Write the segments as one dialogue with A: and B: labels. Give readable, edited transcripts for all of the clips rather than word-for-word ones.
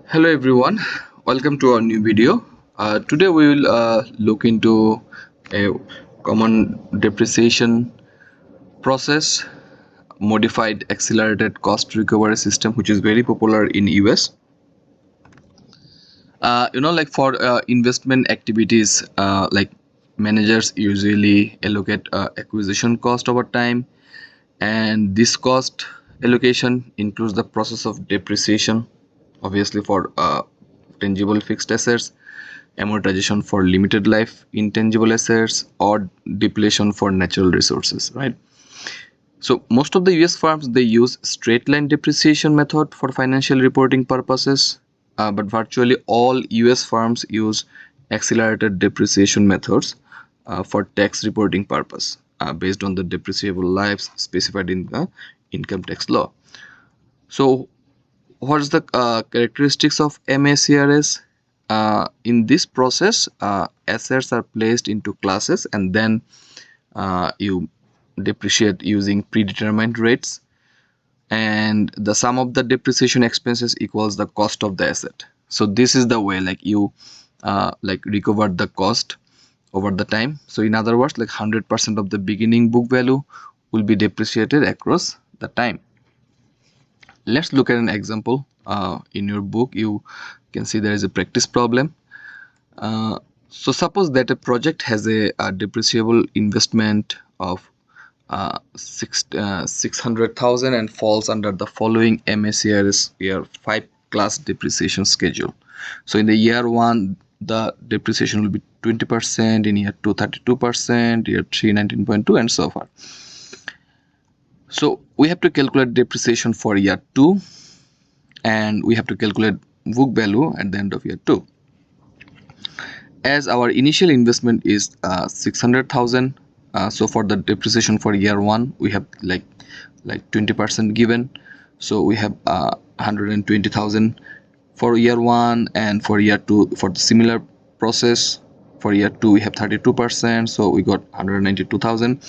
A: Hello everyone, welcome to our new video. Today we will look into a common depreciation process, modified accelerated cost recovery system, which is very popular in US. Like for investment activities, like managers usually allocate acquisition cost over time, and this cost allocation includes the process of depreciation, obviously for tangible fixed assets, amortization for limited life intangible assets, or depletion for natural resources, right? So most of the US firms, they use straight line depreciation method for financial reporting purposes, but virtually all US firms use accelerated depreciation methods for tax reporting purpose, based on the depreciable lives specified in the income tax law. So what's the characteristics of MACRS? In this process, assets are placed into classes, and then you depreciate using predetermined rates, and the sum of the depreciation expenses equals the cost of the asset. So this is the way like you recover the cost over the time. So in other words, like 100% of the beginning book value will be depreciated across the time. Let's look at an example. In your book you can see there is a practice problem. So suppose that a project has a depreciable investment of 600,000 and falls under the following MACRS year 5 class depreciation schedule. So in the year 1 the depreciation will be 20%, in year 2 32%, year 3 19.2, and so forth. So we have to calculate depreciation for year 2, and we have to calculate book value at the end of year 2. As our initial investment is 600,000, so for the depreciation for year 1 we have like 20% given, so we have 120,000 for year 1, and for year 2 for the similar process for year 2 we have 32%, so we got 192,000.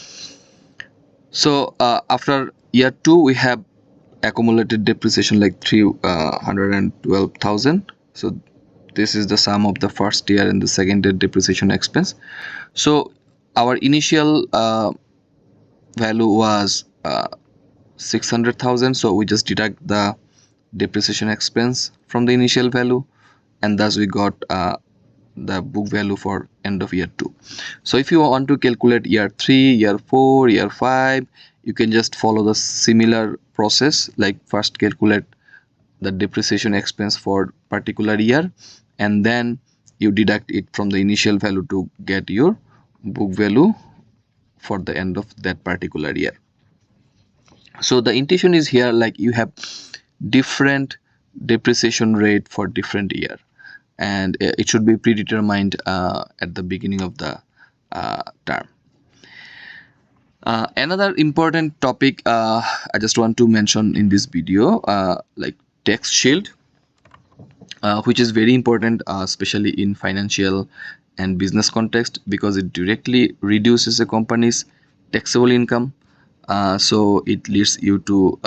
A: So after year 2 we have accumulated depreciation like 312,000. So this is the sum of the first year and the second year depreciation expense. So our initial value was 600,000, so we just deduct the depreciation expense from the initial value, and thus we got the book value for end of year 2. So if you want to calculate year 3, year 4, year 5, you can just follow the similar process, like first calculate the depreciation expense for particular year, and then you deduct it from the initial value to get your book value for the end of that particular year. So the intention is here, like you have different depreciation rate for different year, and it should be predetermined at the beginning of the term. Another important topic I just want to mention in this video, like tax shield, which is very important, especially in financial and business context, because it directly reduces a company's taxable income. So it leads you to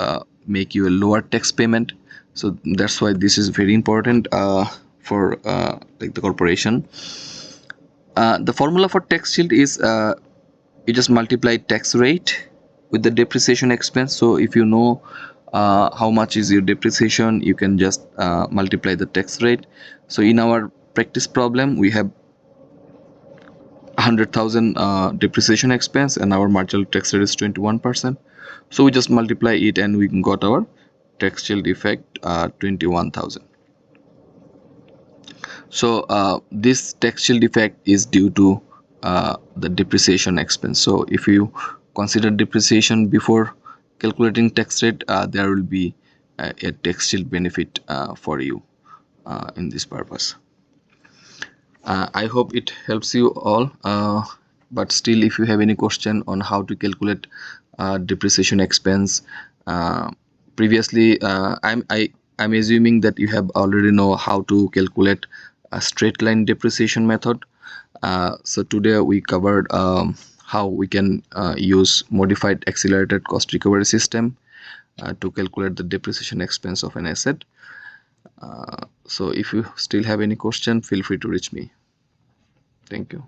A: make you a lower tax payment. So that's why this is very important for like the corporation. The formula for tax shield is you just multiply tax rate with the depreciation expense. So if you know how much is your depreciation, you can just multiply the tax rate. So in our practice problem we have 100,000 depreciation expense, and our marginal tax rate is 21%. So we just multiply it and we got our tax shield effect 21,000. So this tax shield effect is due to the depreciation expense. So if you consider depreciation before calculating tax rate, there will be a tax shield benefit for you in this purpose. I hope it helps you all, but still if you have any question on how to calculate depreciation expense, previously I'm assuming that you have already know how to calculate a straight line depreciation method. So today we covered how we can use modified accelerated cost recovery system to calculate the depreciation expense of an asset. So if you still have any question, feel free to reach me. Thank you.